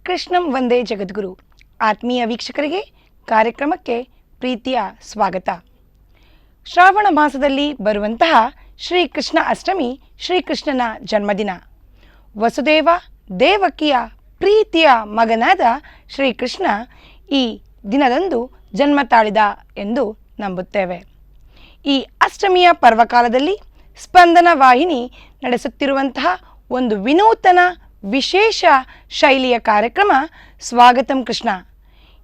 ಕೃಷ್ಣಂ ವಂದೇ ಜಗದ್ಗುರು. ಆತ್ಮೀಯ ವೀಕ್ಷಕರಿಗೆ ಕಾರ್ಯಕ್ರಮಕ್ಕೆ ಪ್ರೀತಿಯ ಸ್ವಾಗತ. ಶ್ರಾವಣ ಮಾಸದಲ್ಲಿ ಬರುವಂತಹ ಶ್ರೀಕೃಷ್ಣ ಅಷ್ಟಮಿ ಶ್ರೀಕೃಷ್ಣನ ಜನ್ಮದಿನ. ವಸುದೇವ ದೇವಕಿಯ ಪ್ರೀತಿಯ ಮಗನಾದ ಶ್ರೀಕೃಷ್ಣ ಈ ದಿನದಂದು ಜನ್ಮ ತಾಳಿದ ಎಂದು ನಂಬುತ್ತೇವೆ. ಈ ಅಷ್ಟಮಿಯ ಪರ್ವಕಾಲದಲ್ಲಿ ಸ್ಪಂದನ ವಾಹಿನಿ ನಡೆಸುತ್ತಿರುವಂತಹ ಒಂದು ವಿನೂತನ ವಿಶೇಷ ಶೈಲಿಯ ಕಾರ್ಯಕ್ರಮ ಸ್ವಾಗತಂ ಕೃಷ್ಣ.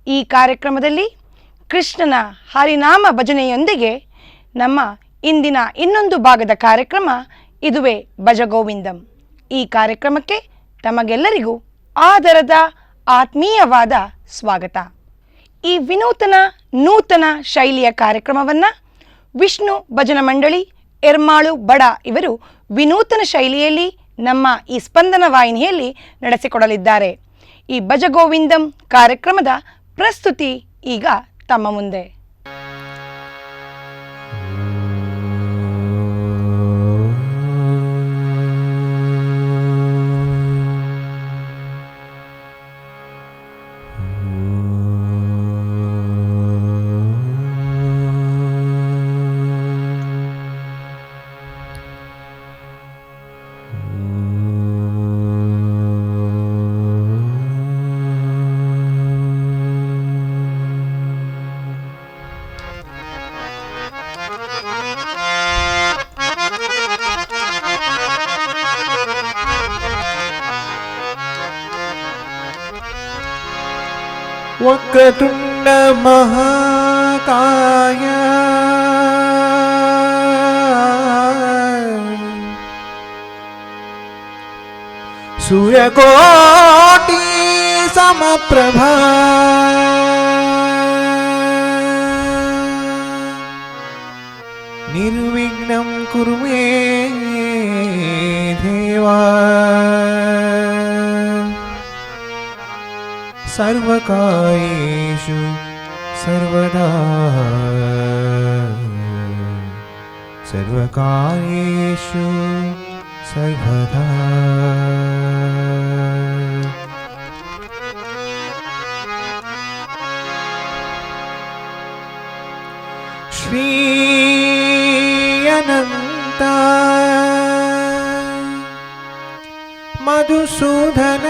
ಈ ಕಾರ್ಯಕ್ರಮದಲ್ಲಿ ಕೃಷ್ಣನ ಹರಿನಾಮ ಭಜನೆಯೊಂದಿಗೆ ನಮ್ಮ ಇಂದಿನ ಇನ್ನೊಂದು ಭಾಗದ ಕಾರ್ಯಕ್ರಮ ಇದುವೇ ಭಜಗೋವಿಂದಂ. ಈ ಕಾರ್ಯಕ್ರಮಕ್ಕೆ ತಮಗೆಲ್ಲರಿಗೂ ಆದರದ ಆತ್ಮೀಯವಾದ ಸ್ವಾಗತ. ಈ ನೂತನ ಶೈಲಿಯ ಕಾರ್ಯಕ್ರಮವನ್ನು ವಿಷ್ಣು ಭಜನ ಮಂಡಳಿ ಎರ್ಮಾಳು ಬಡ ಇವರು ವಿನೂತನ ಶೈಲಿಯಲ್ಲಿ ನಮ್ಮ ಈ ಸ್ಪಂದನ ವಾಹಿನಿಯಲ್ಲಿ ನಡೆಸಿಕೊಡಲಿದ್ದಾರೆ. ಈ ಭಜಗೋವಿಂದಂ ಕಾರ್ಯಕ್ರಮದ ಪ್ರಸ್ತುತಿ ಈಗ ತಮ್ಮ ಮುಂದೆ. वक्रतुंड महाकाय सूर्यकोटि समप्रभा निर्विघ्नं कुरु मे देवा सर्वकार्येषु सर्वदा सर्वकार्येषु सर्वदा. श्री अनंत मधुसूदन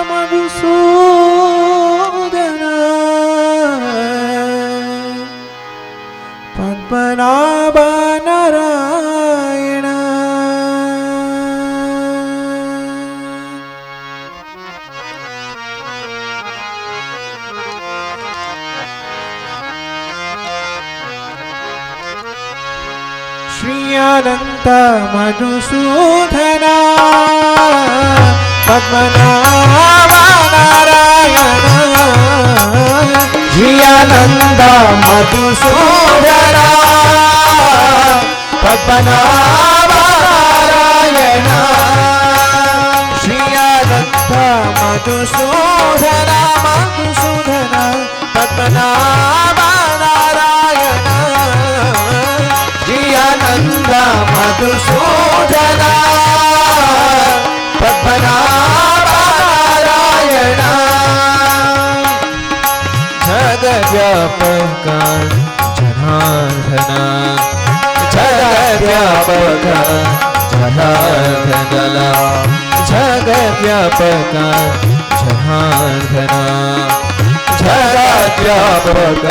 मधुसूदन पद्मनाभ नारायण श्री अनंत मधुसूदन पद्मनाभ नारायण श्री अनंत मधुसूदन पद्मनाभ नारायण श्री अनंत मधुसूदन पद्मनाभ नारायण श्रीयानंद मधुसूदन पद्मनाभ नारायण जगद्व्यापक जनार्दन जगद्व्यापक जनार्दन जगद्व्यापक जनार्दन जगद्व्यापक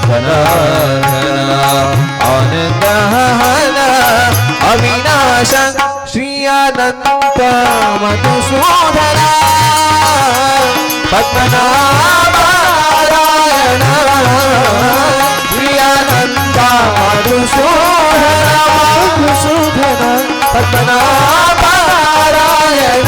जनार्दन आनंदहन अविनाश श्री अनंत मधुसूदन पद्मनाभ नारायण श्री अनंत मधुसूदन पद्मनाभ नारायण.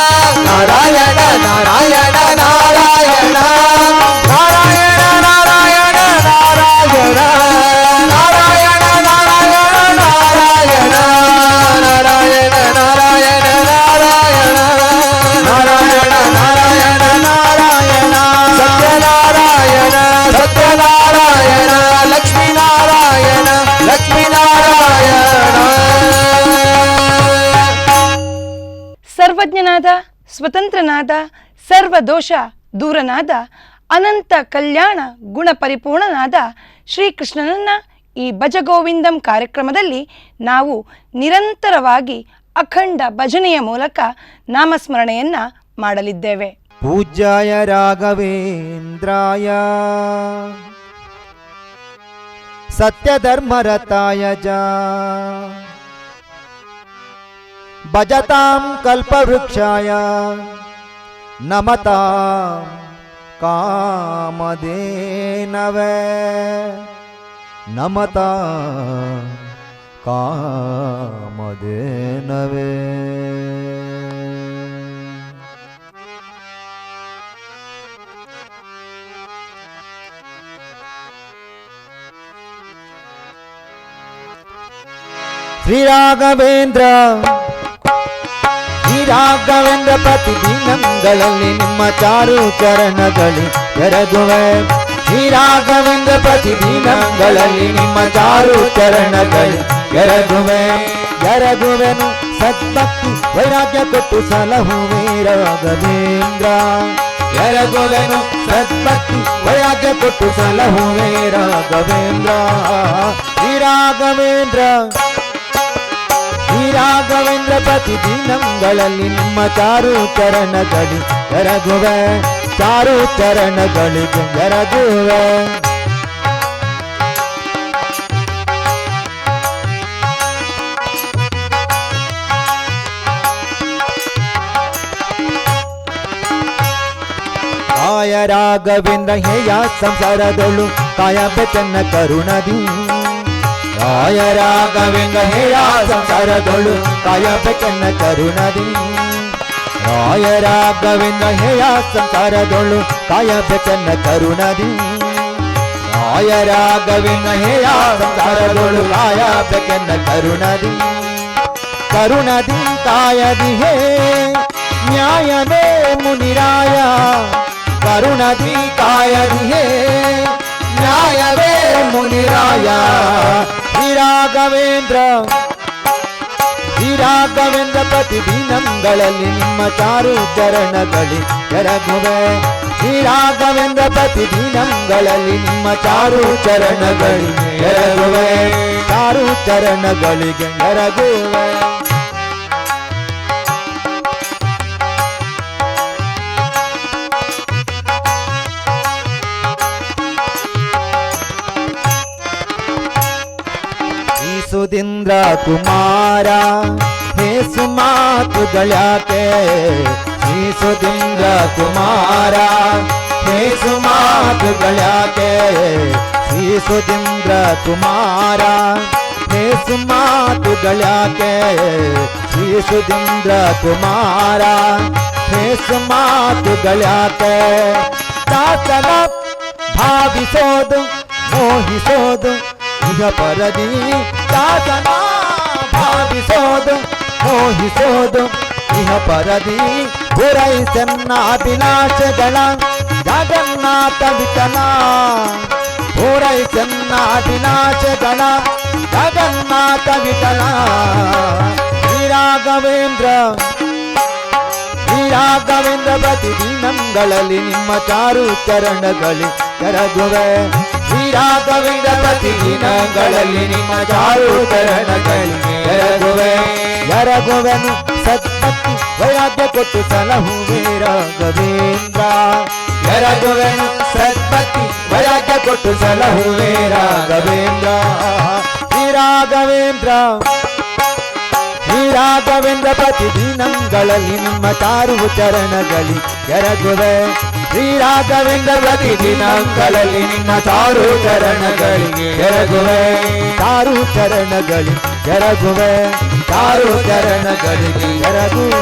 ನಾರಾಯಣ ನಾರಾಯಣ ನಾರಾಯಣ ನಾರಾಯಣ ನಾರಾಯಣ ನಾರಾಯಣ ನಾರಾಯಣ ನಾರಾಯಣ ನಾರಾಯಣ ನಾರಾಯಣ ನಾರಾಯಣ ನಾರಾಯಣ ನಾರಾಯಣ ನಾರಾಯಣ ನಾರಾಯಣ ಸತ್ಯನಾರಾಯಣ ಸತ್ಯನಾರಾಯಣ ಲಕ್ಷ್ಮೀನಾರಾಯಣ ಲಕ್ಷ್ಮೀನಾರಾಯಣ. ಸರ್ವಜ್ಞನಾದ ಸ್ವತಂತ್ರನಾದ ಸರ್ವದೋಷ ದೂರನಾದ ಅನಂತ ಕಲ್ಯಾಣ ಗುಣ ಪರಿಪೂರ್ಣನಾದ ಶ್ರೀಕೃಷ್ಣನನ್ನ ಈ ಭಜಗೋವಿಂದಂ ಕಾರ್ಯಕ್ರಮದಲ್ಲಿ ನಾವು ನಿರಂತರವಾಗಿ ಅಖಂಡ ಭಜನೆಯ ಮೂಲಕ ನಾಮಸ್ಮರಣೆಯನ್ನ ಮಾಡಲಿದ್ದೇವೆ. ಪೂಜ್ಯಾಯ ರಾಘವೇಂದ್ರಾಯ ಸತ್ಯಧರ್ಮರತಾಯ ಚ ಭಜತಾಂ ಕಲ್ಪವೃಕ್ಷಾಯ ನಮತಾಂ ಕಾಮಧೇನವೇ ನಮತಾಂ ಕಾಮಧೇನವೇ. ಶ್ರೀರಾಘವೇಂದ್ರ ಶ್ರೀರಾಘವೇಂದ್ರ ಪ್ರತಿದಿನಗಳಲ್ಲಿ ನಿಮ್ಮ ಚಾರು ಚರಣಗಳಿ ಎರಗುವೆ. ಶ್ರೀರಾಘವೇಂದ್ರ ಪ್ರತಿದಿನಗಳಲ್ಲಿ ನಿಮ್ಮ ಚಾರು ಚರಣಗಳಿ ಎರಗುವೆ. ಎರಗುವೆನು ಸದ್ಭಕ್ತಿ ವೈರಾಗ್ಯ ಕೊಟ್ಟು ಸಲಹುವೆ ರಾಘವೇಂದ್ರ. ಎರಗುವೆನು ಸದ್ಭಕ್ತಿ ವೈರಾಗ್ಯ ಕೊಟ್ಟು ಸಲಹುವೆ ರಾಘವೇಂದ್ರ. ಶ್ರೀರಾಘವೇಂದ್ರ ಶ್ರೀರಾಘವೇಂದ್ರ ಪ್ರತಿದಿನಗಳಲ್ಲಿ ನಿಮ್ಮ ಚಾರು ಚರಣಗಳಿ ಎರಗುವೆ. ಚಾರು ಚರಣಗಳಿಗೆ ಎರಗುವೆ. ಕಾಯ ರಾಘವೇಂದ್ರ ಹೇಯ ಸಂಸಾರದೊಳು ಕಾಯ ಬೆಚನ್ನ ಕರುಣದಿ. ಕಾಯ ರಾಘವೇಂದ್ರ ಹೇಯ ಸಂಸಾರದೊಳು ಕಾಯ ಬೆಚನ್ನ ಕರುಣದಿ. ಕಾಯ ರಾಘವೇಂದ್ರ ಹೇಯ ಸಂಸಾರದೊಳು ಕಾಯ ಬೆಚನ್ನ ಕರುಣದಿ. ಕಾಯ ರಾಘವೇಂದ್ರ ಹೇಯ ಸಂಸಾರದೊಳು ಕಾಯ ಬೆಚನ್ನ ಕರುಣದಿ. ಕರುಣದಿ ಕಾಯದಿ ಹೇ ನ್ಯಾಯವೇ ಮುನಿರಾಯ. ಕರುಣದಿ ಕಾಯದಿ ಹೇ ನ್ಯಾಯವೇ ಮುನಿರಾಯ. ಶ್ರೀರಾಘವೇಂದ್ರ ಶ್ರೀರಾಘವೇಂದ್ರ ಪ್ರತಿದಿನಗಳಲ್ಲಿ ನಿಮ್ಮ ಚಾರು ಚರಣಗಳಿ ಎರಗುವೆ. ಶ್ರೀರಾಘವೇಂದ್ರ ಪ್ರತಿದಿನಗಳಲ್ಲಿ ನಿಮ್ಮ ಚಾರು ಚರಣಗಳಿ ಎರಗುವೆ. ಚಾರು ಚರಣಗಳಿಗೆ ಎರಗುವೆ. ಸುಧೀಂದ್ರ ಕುಮಾರ ಹೇ ಸುಮಾತುಗಳಾಕೆ. ಶ್ರೀ ಸುಧೀಂದ್ರ ಕುಮಾರ ಹೇ ಸುಮಾತುಗಳಾಕೆ. ಶ್ರೀ ಸುಧೀಂದ್ರ ಕುಮಾರ ಹೇ ಸುಮಾತುಗಳಾಕೆ. ಶ್ರೀ ಸುಧೀಂದ್ರ ಕುಮಾರ ಹೇ ಸುಮಾತುಗಳಾಕೆ. ದಾಸನ ಭಾವಿಸೋದು ಮೋಹಿಸೋದು ಇಹ ಪರದಿ. ದಾಸನ ಭಾವಿಸೋದು ಮೋಹಿಸೋದು ಇಹ ಪರದಿ. ಪೂರೈಸನ್ನ ಅಭಿಲಾಷೆಗಳ ಜಗನ್ನಾಥ ವಿಠಲ. ಪೂರೈಸನ್ನ ಅಭಿಲಾಷೆಗಳ ಜಗನ್ನಾಥ ವಿಠಲ. ಶ್ರೀರಾಘವೇಂದ್ರ ಶ್ರೀರಾಘವೇಂದ್ರ ಪ್ರತಿದಿನಗಳಲ್ಲಿ ನಿಮ್ಮ ಚಾರು ಚರಣಗಳಿ ಎರಗುವೆ. ಶ್ರೀರಾಘವೇಂದ್ರ ಪ್ರತಿದಿನಗಳಲ್ಲಿ ನಿಮ್ಮ ಚಾರು ಚರಣಗಳಿ ಎರಗುವೆ. ಎರಗುವೆನು ಸದ್ಭಕ್ತಿ ವೈರಾಗ್ಯ ಕೊಟ್ಟು ಸಲಹುವೆ ರಾಘವೇಂದ್ರ. ಎರಗುವೆನು ಸದ್ಭಕ್ತಿ ವೈರಾಗ್ಯ ಕೊಟ್ಟು ಸಲಹುವೆ ರಾಘವೇಂದ್ರ. ಶ್ರೀರಾಘವೇಂದ್ರ ಶ್ರೀರಾಘವೇಂದ್ರ ಪ್ರತಿದಿನಗಳಲ್ಲಿ ನಿಮ್ಮ ಚಾರು ಚರಣಗಳಿ ಎರಗುವೆ. ಶ್ರೀರಾಘವೇಂದ್ರ ಪ್ರತಿದಿನಗಳಲ್ಲಿ ನಿಮ್ಮ ಚಾರು ಚರಣಗಳಿಗೆ ಎರಗುವೆ. ಚಾರು ಚರಣಗಳಿ ಎರಗುವೆ. ಚಾರು ಚರಣಗಳಿಗೆ ಎರಗುವೆ.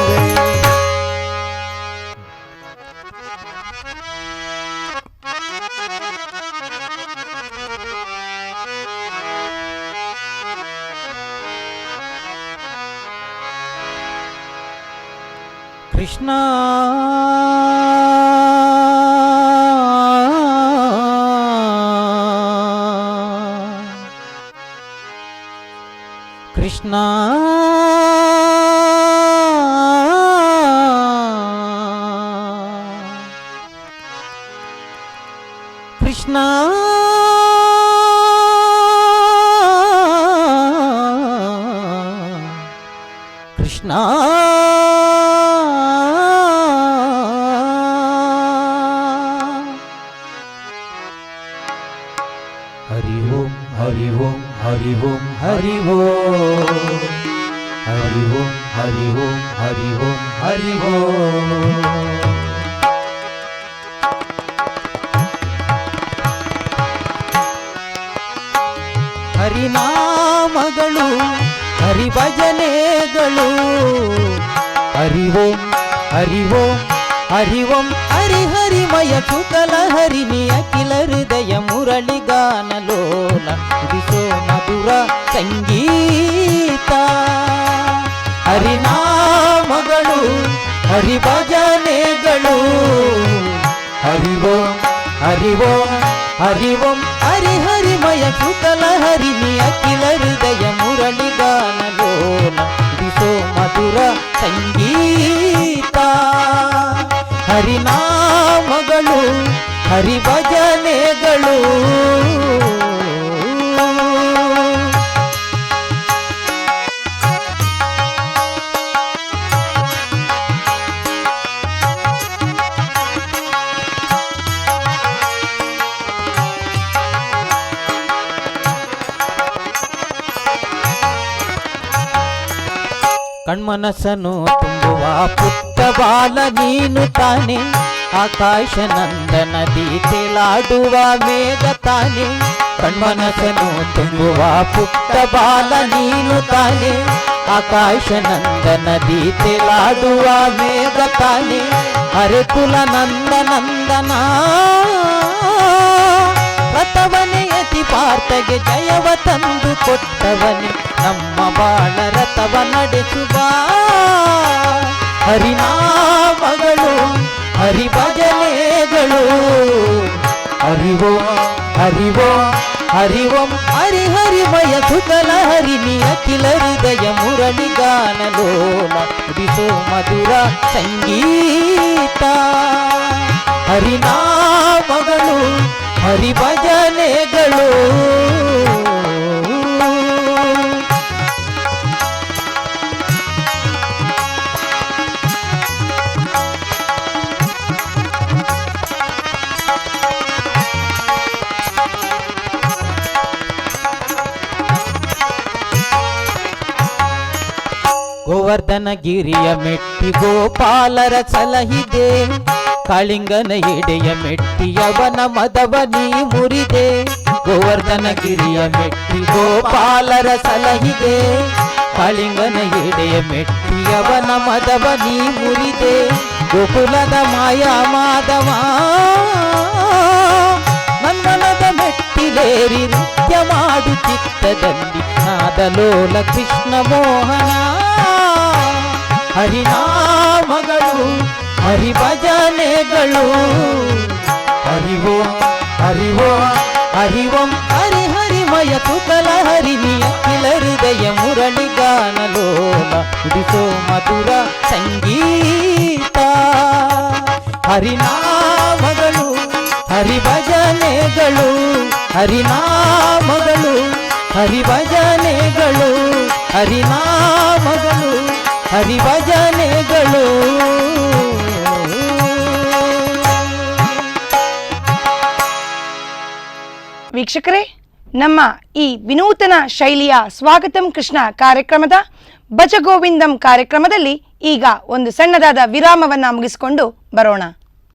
ಕೃಷ್ಣ ಕೃಷ್ಣ ಕೃಷ್ಣ ಕೃಷ್ಣ ಹರಿ ಓಂ ಹರಿ ಓಂ ಹರಿ ಓಂ ಹರಿ ಓಂ ಹರಿ ಓಂ ಹರಿ ಓಂ ಹರಿ ಓಂ ಹರಿ ಓಂ ಹರಿನಾಮಗಳು ಹರಿಭಜನೆಗಳು ಹರಿ ಓಂ ಹರಿ ಓಂ ಹರಿ ಓಂ ಹರಿ ಹರಿಮಯ ಕುಕಲ ಹರಿಣಿ ಅಖಿಲ ಹೃದಯ ಮುರಳಿಗಾನಲೋಲ ಉದಿಸೋ ಮಧುರ ಸಂಗೀತ ಹರಿನಾಮಗಳು ಹರಿಭಜನೆಗಳು ಹರಿ ಓಂ ಹರಿ ಓಂ ಹರಿ ಓಂ ಹರಿ ಹರಿಮಯ ಕುಕಲ ಹರಿಣಿ ಅಖಿಲ ಹೃದಯ ಮುರಳಿಗಾನಲೋಲ ಉದಿಸೋ ಮಧುರ ಸಂಗೀತ ಹರಿನಾಮಗಳು ಹರಿಭಜನೆಗಳು ಕಣ್ಮನಸ್ಸನ್ನು ತುಂಬುವ ಪುಟ್ಟ ಬಾಲ ನೀನು ತಾನೆ ಆಕಾಶ ನಂದನದಿ ತೇಲಾಡುವ ಮೇಘ ತಾನೆ ಕಣ್ಮನಸ್ಸನ್ನು ತುಂಬುವ ಪುಟ್ಟ ಬಾಲ ನೀನು ತಾನೆ ಆಕಾಶ ನಂದನದಿ ತೇಲಾಡುವ ಮೇಘ ತಾನೆ ಹರೆ ಕುಲ ನಂದ ನಂದನ ರಥವನೇ ಅತಿ ಪಾರ್ಥಗೆ ಜಯವ ತಂದು ಕೊಟ್ಟವನೇ ನಮ್ಮ ಬಾಳ ರಥವ ನಡೆಸುವ ಹರಿನಾಮಗಳು ಹರಿಭಜನೆಗಳು ಹರಿ ಓಂ ಹರಿ ಓಂ ಹರಿ ಓಂ ಹರಿ ಹರಿಮಯ ಕುಕಲ ಹರಿಣಿ ಅಖಿಲ ಹೃದಯ ಮುರಳಿಗಾನಲೋಲ ಉದಿಸೋ ಮಧುರ ಸಂಗೀತ ಹರಿನಾಮಗಳು ಹರಿಭಜನೆಗಳು ಗೋವರ್ಧನ ಗಿರಿಯ ಮೆಟ್ಟಿ ಗೋಪಾಲರ ಸಲಹಿದೆ ಕಾಳಿಂಗನ ಎಡೆಯ ಮೆಟ್ಟಿಯವನ ಮದವ ನೀ ಮುರಿದೆ ಗೋವರ್ಧನ ಗಿರಿಯ ಮೆಟ್ಟಿ ಗೋಪಾಲರ ಸಲಹಿದೆ ಕಾಳಿಂಗನ ಎಡೆಯ ಮೆಟ್ಟಿಯವನ ಮದವ ನೀ ಮುರಿದೆ ಗೋಕುಲದ ಮಾಯಾ ಮಾಧವ ನಂದನದ ಮೆಟ್ಟಿಲೇರಿ ನೃತ್ಯ ಮಾಡು ಚಿತ್ತದಲ್ಲಿ ನಾದಲೋಲ ಕೃಷ್ಣ ಮೋಹನ ಹರಿನಾಮಗಳು ಹರಿಭಜನೆಗಳು ಹರಿ ಓಂ ಹರಿ ಓಂ ಹರಿ ಓಂ ಹರಿ ಹರಿಮಯ ಕುಕಲ ಹರಿಣಿ ಅಖಿಲ ಹೃದಯ ಮುರಳಿಗಾನಲೋಲ ಉದಿಸೋ ಮಧುರ ಸಂಗೀತ ಹರಿನಾಮಗಳು ಹರಿಭಜನೆಗಳು ಹರಿನಾಮಗಳು ಹರಿಭಜನೆಗಳು ಹರಿನಾಮಗಳು ಹರಿಭಜನೆಗಳು ವೀಕ್ಷಕರೇ, ನಮ್ಮ ಈ ವಿನೂತನ ಶೈಲಿಯ ಸ್ವಾಗತಂ ಕೃಷ್ಣ ಕಾರ್ಯಕ್ರಮದ ಭಜಗೋವಿಂದಂ ಕಾರ್ಯಕ್ರಮದಲ್ಲಿ ಈಗ ಒಂದು ಸಣ್ಣದಾದ ವಿರಾಮವನ್ನ ಮುಗಿಸಿಕೊಂಡು ಬರೋಣ.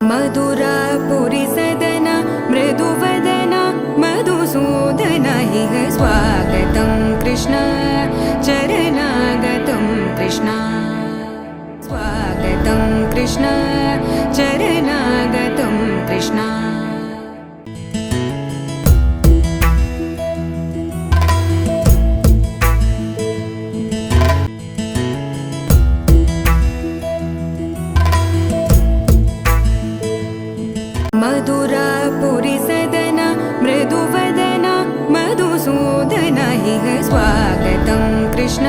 ಮಧುರ ಪುರಿ ಸದನ ಮೃದುವದನ ಮಧುಸೂದನ ಇಹ ಸ್ವಾಗತಂ ಕೃಷ್ಣ ಚರಣಾಗತಂ ಕೃಷ್ಣ ಸ್ವಾಗತಂ ಕೃಷ್ಣ ಚರಣಾಗತಂ ಕೃಷ್ಣ. मधुरापुरिसदन मृदुवदन मधुसूदन इह स्वागतं कृष्ण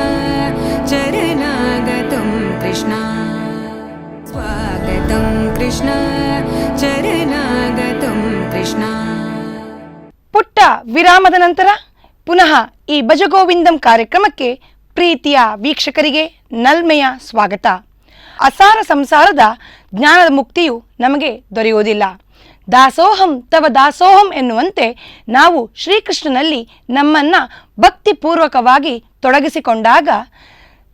चरणागतं कृष्ण स्वागतं कृष्ण चरणागतं कृष्ण. ಪುಟ್ಟ ವಿರಾಮದ ನಂತರ ಪುನಃ ಈ ಭಜಗೋವಿಂದಂ ಕಾರ್ಯಕ್ರಮಕ್ಕೆ ಪ್ರೀತಿಯ ವೀಕ್ಷಕರಿಗೆ ನಲ್ಮೆಯ ಸ್ವಾಗತ. ಅಸಾರ ಸಂಸಾರದ ಜ್ಞಾನದ ಮುಕ್ತಿಯು ನಮಗೆ ದೊರೆಯುವುದಿಲ್ಲ. ದಾಸೋಹಂ ತವ ದಾಸೋಹಂ ಎನ್ನುವಂತೆ ನಾವು ಶ್ರೀಕೃಷ್ಣನಲ್ಲಿ ನಮ್ಮನ್ನು ಭಕ್ತಿಪೂರ್ವಕವಾಗಿ ತೊಡಗಿಸಿಕೊಂಡಾಗ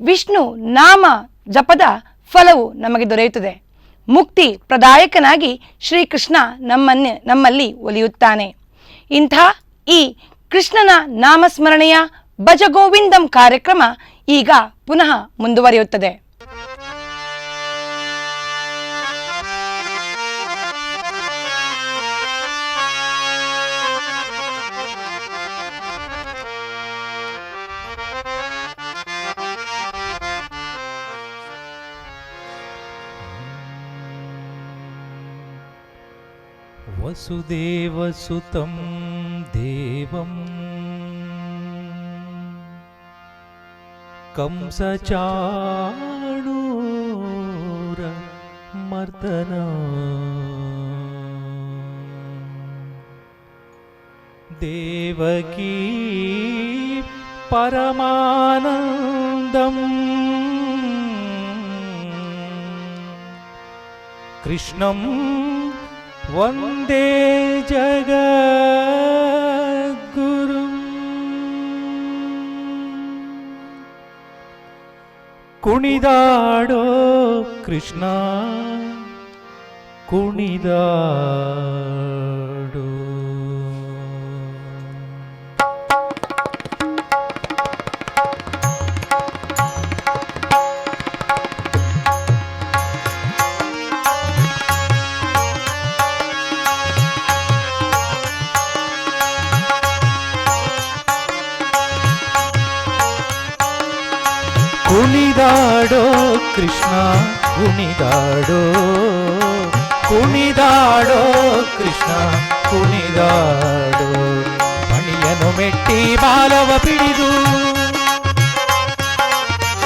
ವಿಷ್ಣು ನಾಮ ಜಪದ ಫಲವು ನಮಗೆ ದೊರೆಯುತ್ತದೆ. ಮುಕ್ತಿ ಪ್ರದಾಯಕನಾಗಿ ಶ್ರೀಕೃಷ್ಣ ನಮ್ಮಲ್ಲಿ ಒಲಿಯುತ್ತಾನೆ. ಇಂಥ ಈ ಕೃಷ್ಣನ ನಾಮಸ್ಮರಣೆಯ ಭಜಗೋವಿಂದಂ ಕಾರ್ಯಕ್ರಮ ಈಗ ಪುನಃ ಮುಂದುವರಿಯುತ್ತದೆ. वसुदेवसुतं देवं कंसचाणूरमर्दनं देवकी परमानन्दं कृष्णं वन्दे जगद्गुरुं. ಕುಣಿದಾಡೋ ಕೃಷ್ಣ ಕುಣಿದಾಡೋ. ಕುಣಿದಾಡೋ ಕೃಷ್ಣ ಕುಣಿದಾಡೋ ಕುಣಿದಾಡೋ ಕೃಷ್ಣ ಕುಣಿದಾಡೋ. ಪಣಿಯನು ಮೆಟ್ಟಿ ಬಾಲವ ಪಿಡಿದು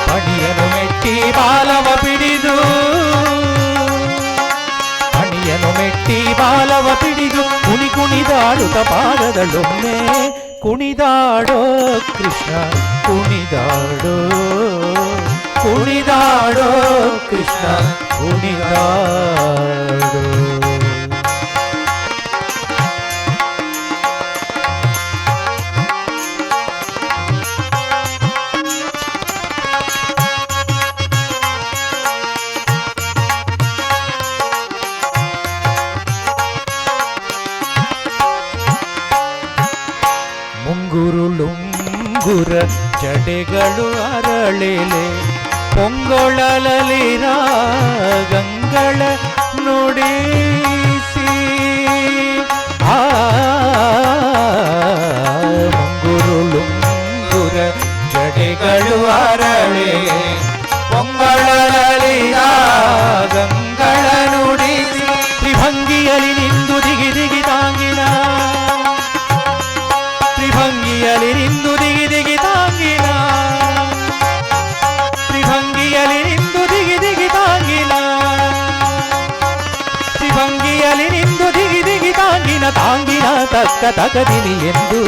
ಪಣಿಯನು ಮೆಟ್ಟಿ ಬಾಲವ ಪಿಡಿದು ಪಣಿಯನು ಮೆಟ್ಟಿ ಬಾಲವ ಪಿಡಿದು ಕುಣಿ ಕುಣಿದಾಡುತ್ತ ಪಾದದಳೊಮ್ಮೆ ಕುಣಿದಾಡೋ ಕೃಷ್ಣ ಕುಣಿದಾಡೋ ಕುಣಿದಾಡೋ ಕೃಷ್ಣ ಕುಣಿದಾಡೋ. ಮುಂಗುರುಳುಂಗುರ ಜಡೆಗಳು ಅರಳೆಲೆ ಪೊಂಗೊಳಲಲಿ ರಾಗಂಗಳ ನುಡಿಸಿ ಮುಂಗುರುಳುಂಗುರ ಜಡೆಗಳು ಅರಳೆ ಪೊಂಗೊಳಲಲಿ ರಾಗಂಗಳ ನುಡಿಸಿ ತ್ರಿಭಂಗಿಯಲಿ ನಿಂದು ದಿಗಿ ದಿಗಿ ತಾಂಗಿನ ತ್ರಿಭಂಗಿಯಲಿ ನಿಂದು ದಿಗಿ ದಿಗಿ ತಾಂಗಿನ ತ್ರಿಭಂಗಿಯಲಿ ನಿಂದು ದಿಗಿ ದಿಗಿ ತಾಂಗಿನ ತ್ರಿಭಂಗಿಯಲಿ ನಿಂದು ದಿಗಿ ದಿಗಿ ತಾಂಗಿನ ತಾಂಗಿನ ತಕ್ಕ ತಕದಿನಿ ಎಂದು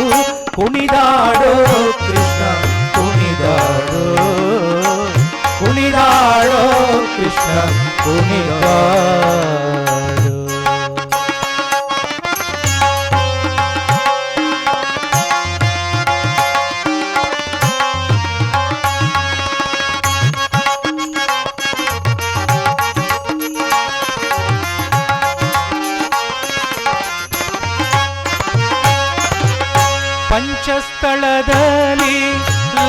ಕುಣಿದಾಡೋ ಕೃಷ್ಣ ಕುಣಿದಾಡೋ ಕುಣಿದಾಡೋ ಕೃಷ್ಣ ಕುಣಿದಾಡೋ. ಪಂಚಸ್ಥಳದಲ್ಲಿ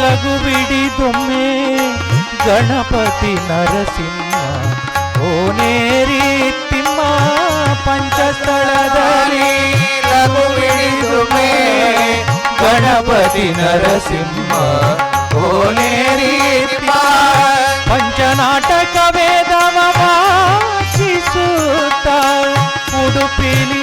ಲಘು ಬಿಡಿದೊಮ್ಮೆ ಗಣಪತಿ ನರಸಿಂಹ ಓನೇರಿ ತಿಮ್ಮ. ಪಂಚಸ್ಥಳದಲ್ಲಿ ಲಘು ಬಿಡಿದೊಮ್ಮೆ ಗಣಪತಿ ನರಸಿಂಹ ಓನೇರಿ ತಿಮ್ಮ. ಪಂಚನಾಟಕ ವೇದವ ವಾಚಿಸುತ್ತ ಉಡುಪಿಲಿ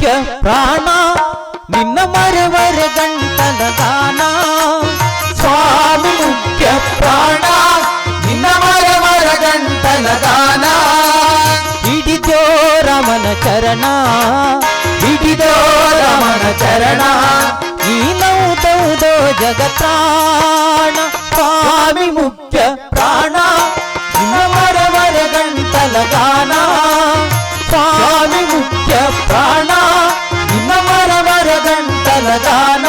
ಮುಖ್ಯ ಪ್ರಾಣ ನಿನ್ನ ಮರೆವರೆ ಗಂಟಲ ಗಾನ ಸ್ವಾಮಿ ಮುಖ್ಯ ಪ್ರಾಣ ನಿನ್ನ ಮರವರ ಗಂಟಲ ಗಾನ ಹಿಡಿದೋ ರಮನ ಚರಣ ಹಿಡಿದೋ ರಮಣ ಚರಣ ನೀನೌದೌದೋ ಜಗತ್ರಾಣ ಸ್ವಾಮಿ ಮುಖ್ಯ ಪ್ರಾಣ ನಿನ್ನ ಮರವರ ಗಂಟಲ ಗಾನ ಸ್ವಾಮಿ ಮುಖ್ಯ ಪ್ರಾಣ ನಿನ್ನ ಮರವರ ಗಂಟಲ ಗಾನ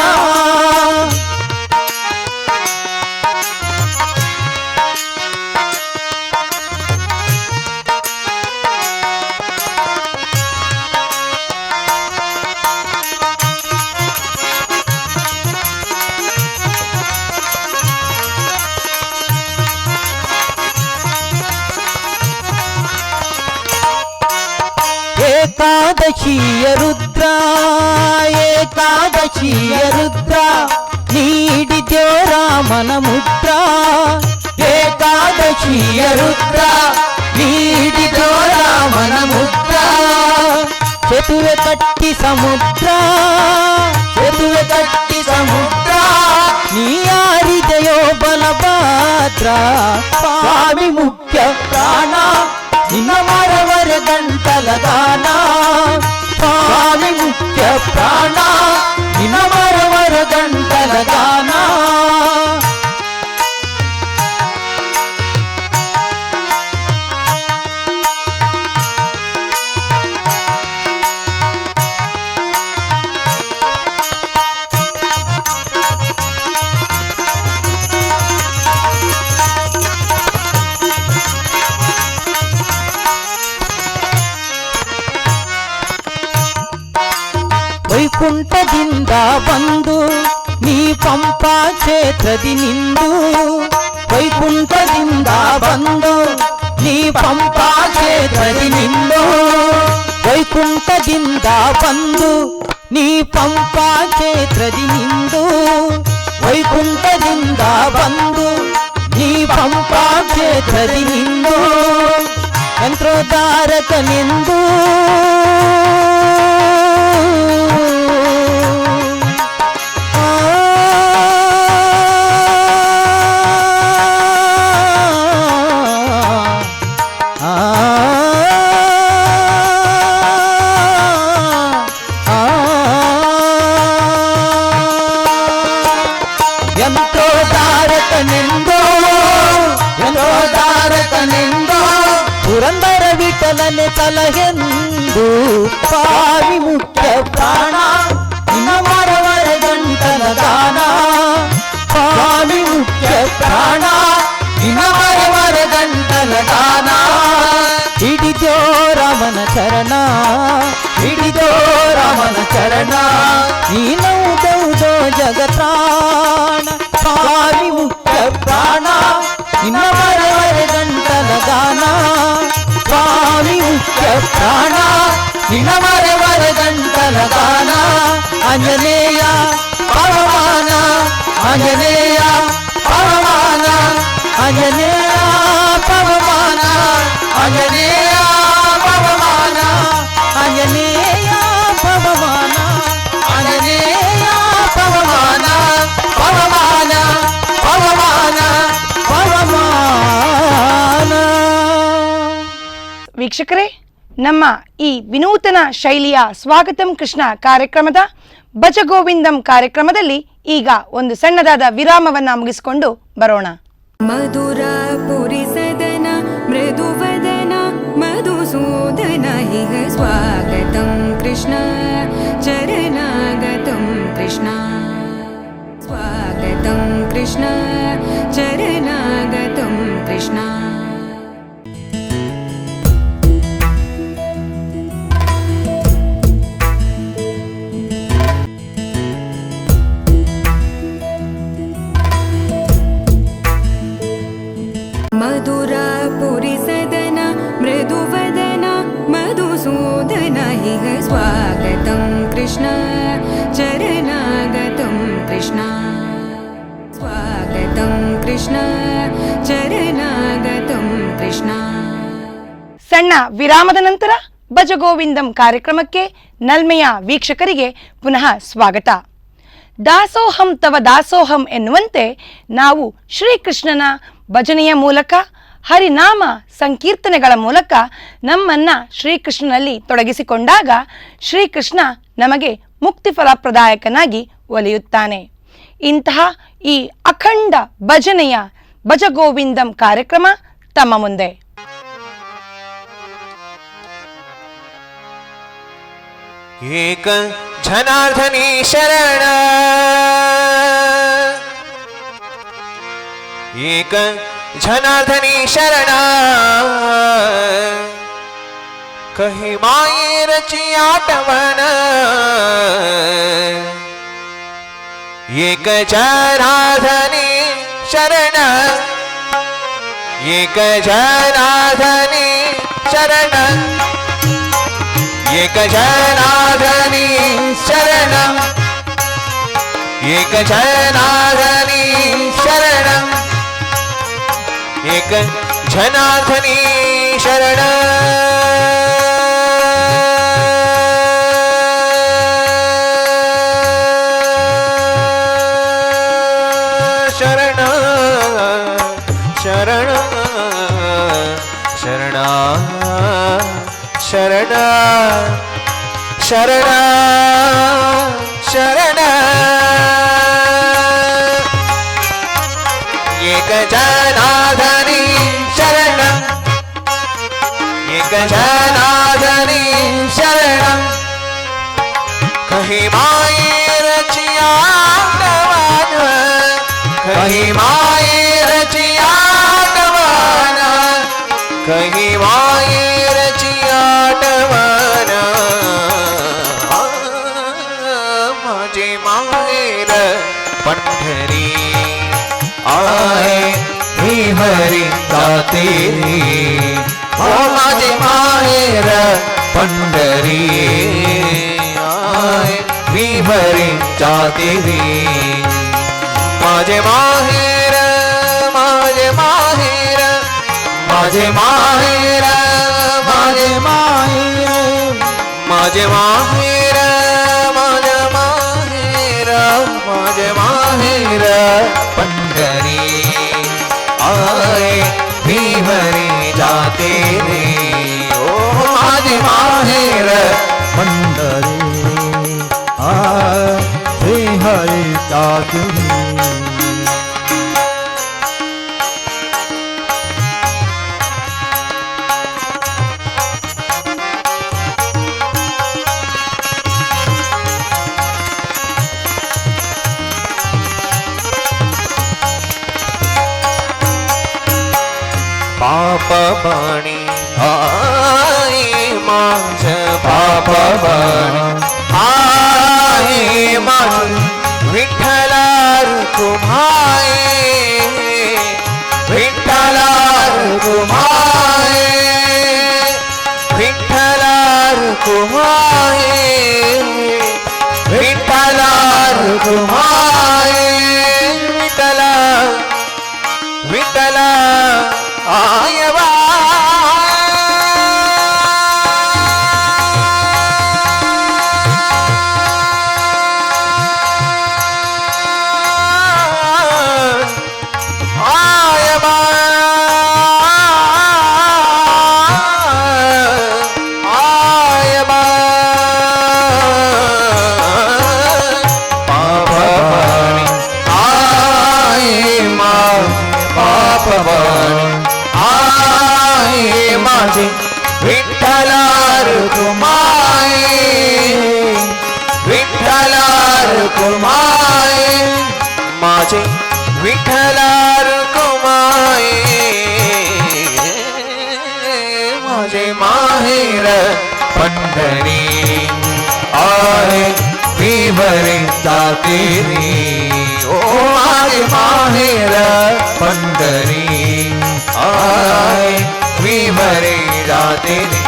ಏಕಾದಶಿಯ ರುದ್ರ ಏಕಾದಶಿಯ ರುದ್ರ ನೀಡಿದ್ಯೋ ರಾಮನ ಮುದ್ರ ಏಕಾದಶಿಯ ರುದ್ರ ನೀಡಿದೋ ರಾಮನ ಮುದ್ರ ಸೇತುವೆ ಕಟ್ಟಿ ಸಮುದ್ರ ಸೇತುವೆ ಕಟ್ಟಿ ಸಮುದ್ರ ನೀಯಾರಿದೆಯೋ ಬಲಭದ್ರ ಸ್ವಾಮಿ ಮುಖ್ಯ ಪ್ರಾಣ ನಿನ್ನ ಮರವರ ಗಂಟಲ ಗಾನ ಸ್ವಾಮಿ ಮುಖ್ಯ ಪ್ರಾಣ ನಿನ್ನ ಮರವರ ಗಂಟಲ ಗಾನ ವೈಕುಂಠದಿಂದ ಬಂದು ನೀ ಪಂಪಾ ಕ್ಷೇತ್ರದಿ ನಿಂದು ವೈಕುಂಠದಿಂದ ಬಂದು ನೀ ಪಂಪಾ ಕ್ಷೇತ್ರದಿ ನಿಂದು ವೈಕುಂಠದಿಂದ ಬಂದು ನೀ ಪಂಪಾ ಕ್ಷೇತ್ರದಿ ನಿಂದು ವೈಕುಂಠದಿಂದ ಬಂದು ನೀ ಪಂಪಾ ಕ್ಷೇತ್ರದಿ ನಿಂದು ಯಂತ್ರೋದ್ಧಾರಕನೆಂದು ಯಂತ್ರೋದ್ಧಾರಕನೆಂದೋ ಯಂತ್ರೋದ್ಧಾರಕನೆಂದೋ ಪುರಂದರ ವಿಠಲನೆ ಸಲಹೆಂದು ಸ್ವಾಮಿ ಮುಖ್ಯ ಪ್ರಾಣ ನಿನ್ನ ಮರವರ ಗಂಟಲ ಗಾನ ಸ್ವಾಮಿ ಮುಖ್ಯ ಪ್ರಾಣ ನಿನ್ನ ಮರವರ ಗಂಟಲ ಗಾನ ಹಿಡಿದೋ ರಾಮನ ಚರಣ ಹಿಡಿದೋ ರಾಮನ ಚರಣ ನೀನೌದೌದೋ ಜಗತ್ರಾಣ ಸ್ವಾಮಿ ಮುಖ್ಯ ಪ್ರಾಣ ನಿನ್ನ ಮರವರ ಗಂಟಲ ಗಾನ ಸ್ವಾಮಿ ಮುಖ್ಯ ಪ್ರಾಣ ನಿನ್ನ ಮರವರ ಗಂಟಲ ಗಾನ ಆಂಜನೇಯ ಪವಮಾನ ಆಂಜನೇಯ ಪವಮಾನ ಆಂಜನೇಯ ಪವಮಾನ ಆಂಜನೇಯ ಪವಮಾನ ಆಂಜನೇಯ ಪವಮಾನ ಆಂಜನೇಯ ಪವಮಾನ ಪವಮಾನ ಪವಮಾನ ಪವಮಾನ. ವೀಕ್ಷಕರೇ, ನಮ್ಮ ಈ ವಿನೂತನ ಶೈಲಿಯ ಸ್ವಾಗತಂ ಕೃಷ್ಣ ಕಾರ್ಯಕ್ರಮದ ಭಜಗೋವಿಂದಂ ಕಾರ್ಯಕ್ರಮದಲ್ಲಿ ಈಗ ಒಂದು ಸಣ್ಣದಾದ ವಿರಾಮವನ್ನ ಮುಗಿಸಿಕೊಂಡು ಬರೋಣ. मधुरापुरि सदन मृदुवदन मधुसूदन इह स्वागतं कृष्ण चरणागतं कृष्ण स्वागतं कृष्ण चरणागतं कृष्ण मधुरापुरि सदन मृदुवदन मधुसूदन इह स्वागतं कृष्ण चरणागतं कृष्ण स्वागतं कृष्ण चरणागतं कृष्ण. ಸಣ್ಣ ವಿರಾಮದ ನಂತರ ಭಜಗೋವಿಂದಂ ಕಾರ್ಯಕ್ರಮಕ್ಕೆ ನಲ್ಮೆಯ ವೀಕ್ಷಕರಿಗೆ ಪುನಃ ಸ್ವಾಗತ. ದಾಸೋಹಂ ತವ ದಾಸೋಹಂ ಎನ್ನುವಂತೆ ನಾವು ಶ್ರೀಕೃಷ್ಣನ ಭಜನೆಯ ಮೂಲಕ, ಹರಿನಾಮ ಸಂಕೀರ್ತನೆಗಳ ಮೂಲಕ ನಮ್ಮನ್ನು ಶ್ರೀಕೃಷ್ಣನಲ್ಲಿ ತೊಡಗಿಸಿಕೊಂಡಾಗ ಶ್ರೀಕೃಷ್ಣ ನಮಗೆ ಮುಕ್ತಿಫಲಪ್ರದಾಯಕನಾಗಿ ಒಲಿಯುತ್ತಾನೆ. ಇಂತಹ ಈ ಅಖಂಡ ಭಜನೆಯ ಭಜಗೋವಿಂದಂ ಕಾರ್ಯಕ್ರಮ ತಮ್ಮ ಮುಂದೆ. ಏಕ ಜನಾರ್ದನಿ ಶರಣ, ಏಕ ಜನಾರ್ದನಿ ಶರಣ, ಕಹಿ ಮಾಯೆ ರಚಿಯಾಟವನ, ಏಕ ಜನಾರ್ದನಿ ಶರಣ, ಏಕ ಜನಾರ್ದನಿ ಶರಣ, ಏಕ ಜನಾರ್ದನಿ ಶರಣ, ಏಕ ಜನಾರ್ದನಿ ಶರಣ, ಏಕ ಜನಾರ್ದನಿ ಶರಣ. ಶರಣ ಶರಣ ಶರಣ ಶರಣ ಶರಣ ಶರಣ, ಏಕ ಜನಾರ್ದನಿ ಶರಣ, ಏಕ ಜನಾರ್ದನಿ ಶರಣ, ಕಹಿ ಮಾಯೆ ರಚಿಯಾಟವನ, ಕಹಿ ಮಾಯೆ ರಚಿಯಾಟವನ, ಕಹಿ ಮಾಯೆ ರಚಿಯಾಟವನ, माझे माहेर पंढरी आहे ही हरी तेरी, ओ माझे माहेर पंढरी आहे ही हरी तेरी, माझे माहेर, माझे माहेर, माझे माहेर, माझे माहेर, माझे माहेर, माझे माहेर, माझे माहेर पंढरी आए भीमरी जाते रे, ओ माझे माहेर पंढरी आए हरी जाते रे. पाप बाणी आए माझ, पाप बाणी आए माझ, विठ्ठला रुकुमाए, विठ्ठला रुकुमाए, विठ्ठला रुकुमाए, विठ्ठला रुकुमाए, विठ्ठला विठ्ठला आयवा आयवा आयवा पाप बाणी आए मां, पाप बाणी आए माझे, विठ्ठला रुकुमाए, विठ्ठला रुकुमाए, माझे विठ्ठला रुकुमाए, माझे माहेर पंढरी आए भीमरी जाते रे, ओ माझे माहेर पंढरी आए भीमरी जाते रे.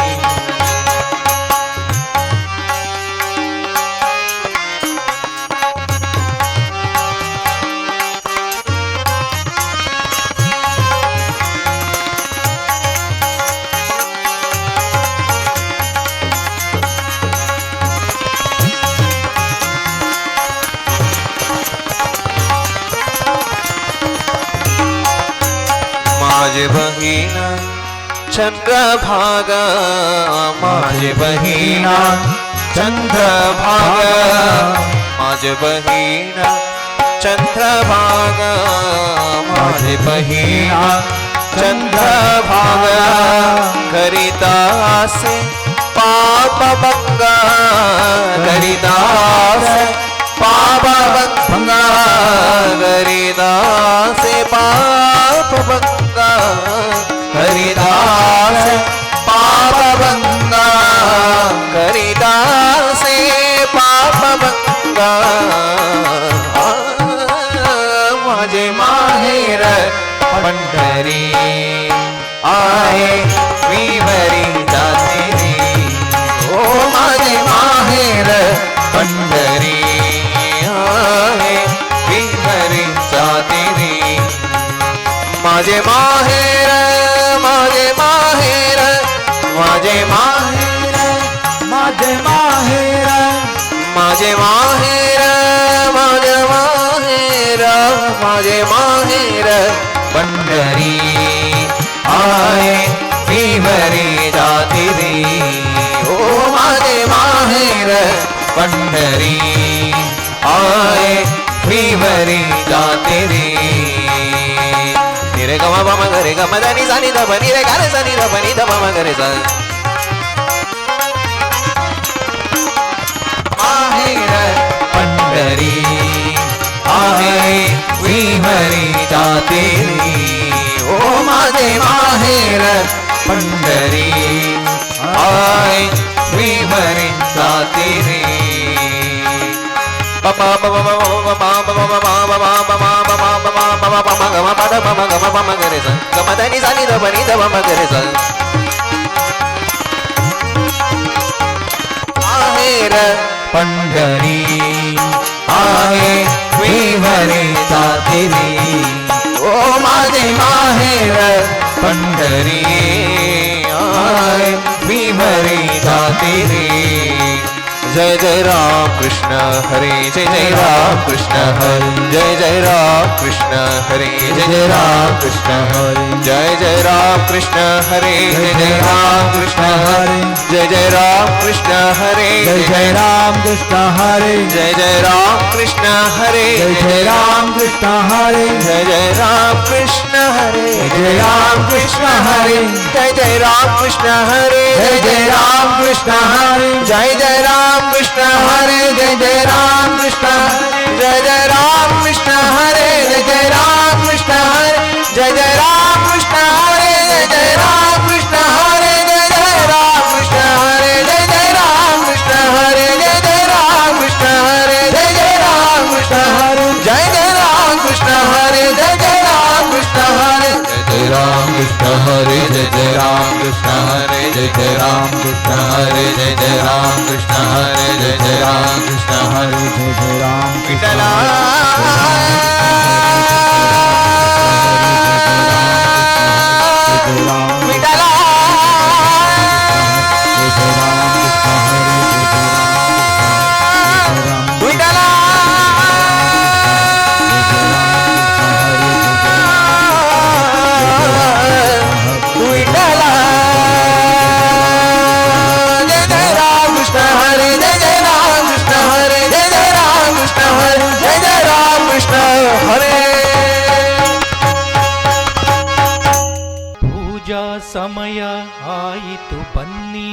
माझे बहिणा चंद्रभागा माझे बहिणा चंद्रभागा माझे बहिणा चंद्रभागा माझे बहिणा चंद्रभागा करितासे पापभंगा करितासे पापभंगा करितासे पापभंगा करितासे पापभंगा करितासे पापभंगा माझे माहेर पंढरी आहे विवरी जाते रे ओ माझे माहेर पंढरी आहे विवरी जाते रे माझे माहेर माझे माहेर माझे माहेर माझे माहेर माझे माहेर माझे माहेर माझे माहेर पंढरी आए विवरी जाती रे ओ माझे माहेर पंढरी आए विवरी जाती रे निरे गमा बम गरे गम దని సని ద బని రే గరే సని ద బని ద బమ గరే స माहेर पंढरी आहे विहरी जाते रे ओ माझे माहेर पंढरी आहे विहरी जाते रे बाबा बाबा बाबा बाबा बाबा बाबा बाबा गरे स गमदनी सानी द बनी द बम गरे स माहेर पंढरी आहे विहरी जाते रे ओ माझे माहेर पंढरी आहे विहरी जाते रे जय जय राम कृष्ण हरे जय जय राम कृष्ण हरे जय जय राम कृष्ण हरे जय जय राम कृष्ण हरे जय जय राम कृष्ण हरे जय जय राम कृष्ण हरे जय जय राम कृष्ण हरे जय जय राम कृष्ण हरे जय जय राम कृष्ण हरे जय जय राम कृष्ण हरे जय जय राम कृष्ण हरे जय राम कृष्ण हरे जय जय राम कृष्ण हरे जय जय राम कृष्ण हरे जय जय राम कृष्ण हरे जय जय राम कृष्ण जय जय राम कृष्ण हरे जय जय राम कृष्ण हरे जय जय राम कृष्ण हरे जय जय राम कृष्ण हरे जय जय राम कृष्ण हरे जय जय राम कृष्ण हरे जय जय राम कृष्ण हरे जय जय राम कृष्ण हरे जय जय राम कृष्ण हरे जय जय राम कृष्ण हरे जय राम कृष्ण हरे जय जय राम कृष्ण हरे जय जय राम कृष्ण हरे जय जय राम कृष्ण हरे जय जय राम कृष्ण हरे जय जय राम विठला विठला विठला पूजा समय आಯಿತು ಬನ್ನಿ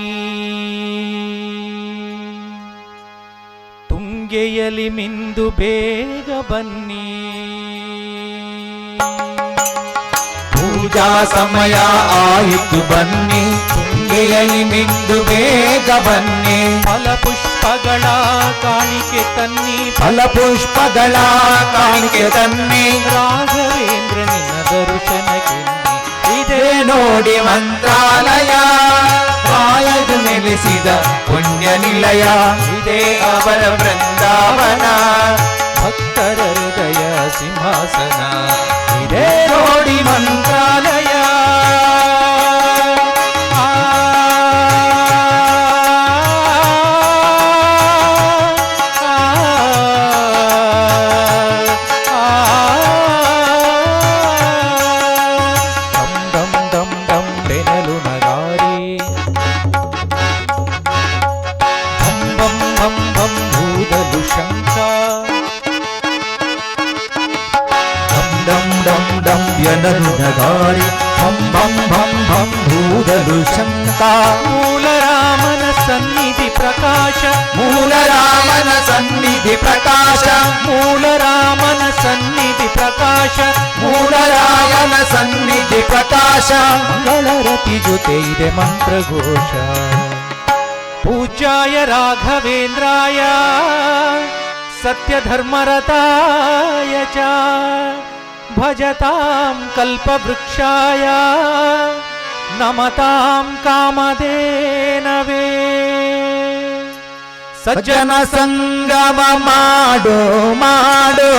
ತುಂಗೆಯಲಿ ಮಿಂದು ಬೇಗ ಬನ್ನಿ पूजा समय आಯಿತು ಬನ್ನಿ ತುಂಗೆಯಲಿ ಮಿಂದು ಬೇಗ ಬನ್ನಿ ಫಲಪುಷ್ಪಗಳ ಕಾಣಿಕೆ ತನ್ನಿ ಫಲಪುಷ್ಪಗಳ ಕಾಣಿಕೆ ತನ್ನಿ ರಾಘವೇಂದ್ರ ನಿನ್ನ ದರ್ಶನಕ್ಕೆ ಇದೇ ನೋಡಿ ಮಂತ್ರಾಲಯ ಕಾಯದು ನೆಲೆಸಿದ ಪುಣ್ಯ ನಿಲಯ ಇದೇ ಅವರ ಬೃಂದಾವನ ಭಕ್ತರ ಹೃದಯ ಸಿಂಹಾಸನ ಇದೇ ನೋಡಿ ಮಂತ್ರಾಲಯ ಗಗನಗಾರಿ ಭಂ ಭಂ ಭಂ ಭಂ ಭೂದಲು ಶಂಕ ಮೂಲ ರಾಮನ ಸನ್ನಿಧಿ ಪ್ರಕಾಶ ಮೂಲ ರಾಮನ ಸನ್ನಿಧಿ ಪ್ರಕಾಶ ಮೂಲ ರಾಮನ ಸನ್ನಿಧಿ ಪ್ರಕಾಶ ಮೂಲ ರಾಮನ ಸನ್ನಿಧಿ ಪ್ರಕಾಶ ಮಂಗಳರತಿ ಜೊತೆ ಇದೆ ಮಂತ್ರಘೋಷ ಪೂಜ್ಯಾಯ ರಾಘವೇಂದ್ರಾಯ ಸತ್ಯಧರ್ಮರತಾಯ ಚ ಭಜತಾಂ ಕಲ್ಪವೃಕ್ಷಾಯ ನಮತಾಂ ಕಾಮಧೇನವೇ ಸಜ್ಜನ ಸಂಗಮ ಮಾಡೋ ಮಾಡೋ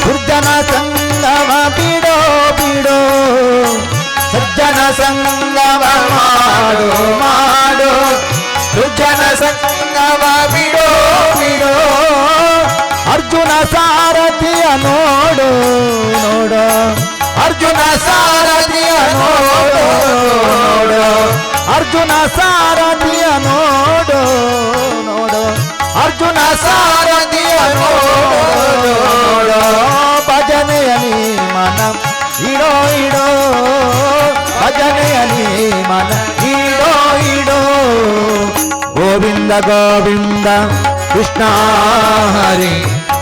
ದುರ್ಜನ ಸಂಗಮ ಬಿಡೋ ಬಿಡೋ ಸಜ್ಜನ ಸಂಗಮ ಮಾಡೋ ಮಾಡೋ ದುರ್ಜನ ಸಂಗಮ ಬಿಡೋ ಬಿಡೋ ಅರ್ಜುನ ಸಾರಥಿಯ ನೋಡು ನೋಡು ಅರ್ಜುನ ಸಾರಥಿಯ ನೋಡು ನೋಡು ಅರ್ಜುನ ಸಾರಥಿಯ ನೋಡು ನೋಡು ಅರ್ಜುನ ಸಾರಥಿಯ ನೋಡು ನೋಡು ಭಜನೆಯಲಿ ಮನ ಇಡೋ ಇಡೋ ಭಜನೆಯಲಿ ಮನ ಇಡೋ ಇಡೋ ಗೋವಿಂದ ಗೋವಿಂದ ಕೃಷ್ಣ ಹರಿ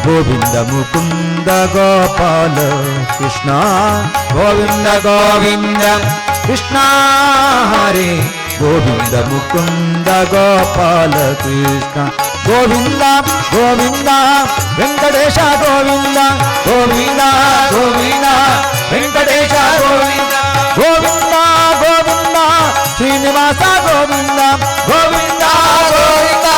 ಗೋವಿಂದ ಮುಕುಂದ ಗೋಪಾಲ ಕೃಷ್ಣ ಗೋವಿಂದ ಗೋವಿಂದ ಕೃಷ್ಣ ಹರಿ ಗೋವಿಂದ ಮುಕುಂದ ಗೋಪಾಲ ಕೃಷ್ಣ ಗೋವಿಂದ ಗೋವಿಂದ ವೆಂಕಟೇಶ ಗೋವಿಂದ ಗೋವಿಂದ ಗೋವಿಂದ ವೆಂಕಟೇಶ ಗೋವಿಂದ ಗೋವಿಂದ ಗೋವಿಂದ ಶ್ರೀನಿವಾಸ ಗೋವಿಂದ ಗೋವಿಂದ ಗೋವಿಂದ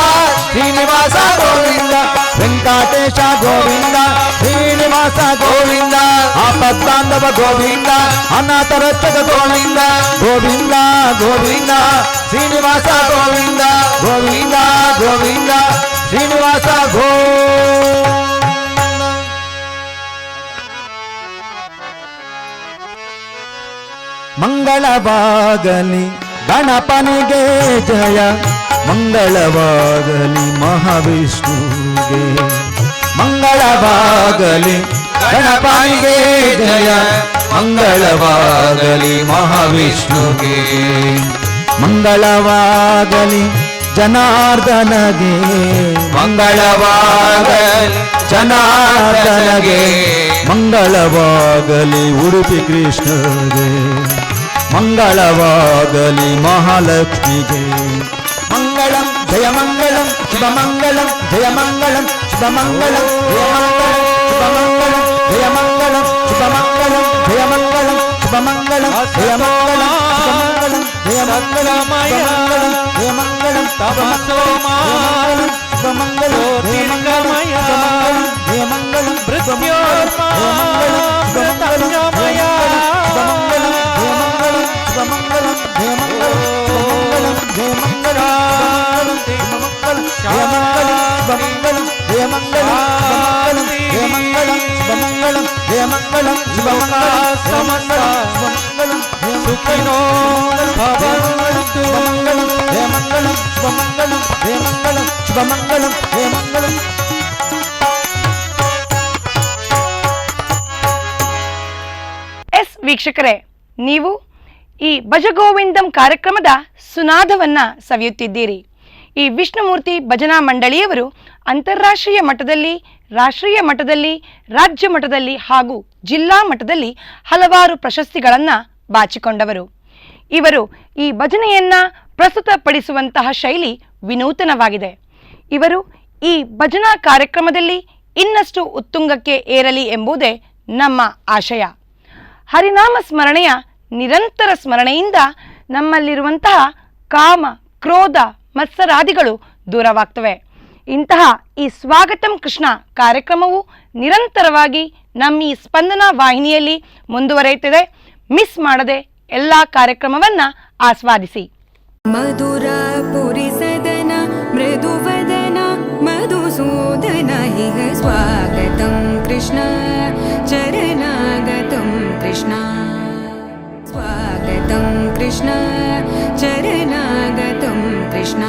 ಶ್ರೀನಿವಾಸ ಗೋವಿಂದ ವೆಂಕಟೇಶ ಗೋವಿಂದ ಶ್ರೀನಿವಾಸ ಗೋವಿಂದ ಆಪದ್ಬಾಂಧವ ಗೋವಿಂದ ಅನಾಥ ರಕ್ಷಕ ಗೋವಿಂದ ಗೋವಿಂದ ಗೋವಿಂದ ಶ್ರೀನಿವಾಸ ಗೋವಿಂದ ಗೋವಿಂದ ಗೋವಿಂದ ಶ್ರೀನಿವಾಸ ಮಂಗಳವಾಗಲಿ ಗಣಪನಿಗೆ ಜಯ ಮಂಗಳವಾಗಲಿ ಮಹಾವಿಷ್ಣುಗೆ ಮಂಗಳವಾಗಲಿ ಗಣಪನಿಗೆ ಜಯ ಮಂಗಳವಾಗಲಿ ಮಹಾವಿಷ್ಣುಗೆ ಮಂಗಳವಾಗಲಿ ಜನಾರ್ದನಗೆ ಮಂಗಳವಾಗಲಿ ಜನಾರ್ದನಗೆ ಮಂಗಳವಾಗಲಿ ಉಡುಪಿ ಕೃಷ್ಣಗೆ ಮಂಗಳವಾಗಲಿ ಮಹಾಲಕ್ಷ್ಮಿಗೆ ಮಂಗಳಂ ಜಯ ಮಂಗಳಂ ಶುಭ ಮಂಗಳಂ ಜಯ ಮಂಗಳಂ ಶುಭ ಮಂಗಳಂ ಜಯ ಮಂಗಳಂ ಶುಭ ಮಂಗಳಂ ಜಯ ಮಂಗಳಂ ಶುಭ ಮಂಗಳಂ ಜಯ ಮಂಗಳಂ ಜಯ ಮಂಗಳಂ ಜಯ ಮಂಗಳಂ ತಪಸೋಮಯ ಶುಭ ಮಂಗಳಂ ಜ್ಯೋತಿರ್ಗಮಯ ಜಯ ಮಂಗಳಂ ಮೃತ್ಯೋರ್ಮಯ ಶುಭ ಮಂಗಳಂ ಜಯ ಮಂಗಳಂ ಜಯ ಮಂಗಳಂ ಜಯ ಮಂಗಳಂ ಜಯ ಮಂಗಳಂ ಜಯ ಮಂಗಳಂ ಶುಭ ಮಂಗಳಂ ಜಯ ಮಂಗಳಂ ಶುಭ ಮಂಗಳಂ ಜಯ ಮಂಗಳಂ ಸುಖಿನೋ ಭವಂತು ಜಯ ಮಂಗಳಂ ಶುಭ ಮಂಗಳಂ ಜಯ ಮಂಗಳಂ ಶುಭ ಮಂಗಳಂ ಜಯ ಮಂಗಳಂ ಎಸ್ ವೀಕ್ಷಕರೇ, ನೀವು ಈ ಭಜಗೋವಿಂದಂ ಕಾರ್ಯಕ್ರಮದ ಸುನಾದವನ್ನ ಸವಿಯುತ್ತಿದ್ದೀರಿ. ಈ ವಿಷ್ಣುಮೂರ್ತಿ ಭಜನಾ ಮಂಡಳಿಯವರು ಅಂತಾರಾಷ್ಟ್ರೀಯ ಮಟ್ಟದಲ್ಲಿ, ರಾಷ್ಟ್ರೀಯ ಮಟ್ಟದಲ್ಲಿ, ರಾಜ್ಯ ಮಟ್ಟದಲ್ಲಿ ಹಾಗೂ ಜಿಲ್ಲಾ ಮಟ್ಟದಲ್ಲಿ ಹಲವಾರು ಪ್ರಶಸ್ತಿಗಳನ್ನು ಬಾಚಿಕೊಂಡವರು. ಇವರು ಈ ಭಜನೆಯನ್ನ ಪ್ರಸ್ತುತಪಡಿಸುವಂತಹ ಶೈಲಿ ವಿನೂತನವಾಗಿದೆ. ಇವರು ಈ ಭಜನಾ ಕಾರ್ಯಕ್ರಮದಲ್ಲಿ ಇನ್ನಷ್ಟು ಉತ್ತುಂಗಕ್ಕೆ ಏರಲಿ ಎಂಬುದೇ ನಮ್ಮ ಆಶಯ. ಹರಿನಾಮ ಸ್ಮರಣೆಯ ನಿರಂತರ ಸ್ಮರಣೆಯಿಂದ ನಮ್ಮಲ್ಲಿರುವಂತಹ ಕಾಮ, ಕ್ರೋಧ, ಮತ್ಸರಾದಿಗಳು ದೂರವಾಗ್ತವೆ. ಇಂತಹ ಈ ಸ್ವಾಗತಂ ಕೃಷ್ಣ ಕಾರ್ಯಕ್ರಮವು ನಿರಂತರವಾಗಿ ನಮ್ಮ ಈ ಸ್ಪಂದನ ವಾಹಿನಿಯಲ್ಲಿ ಮುಂದುವರಿಯುತ್ತದೆ. ಮಿಸ್ ಮಾಡದೆ ಎಲ್ಲ ಕಾರ್ಯಕ್ರಮವನ್ನು ಆಸ್ವಾದಿಸಿ. ಮಧುರಾಪುರಿ ಸದನ ಮೃದುವದನ ಮಧುಸೂದನ ಇಹ ಸ್ವಾಗತಂ ಕೃಷ್ಣ ಚರಣಾಗತಂ ಕೃಷ್ಣ ಸ್ವಾಗತಂ ಕೃಷ್ಣ ಚರಣಾಗತಂ ಕೃಷ್ಣ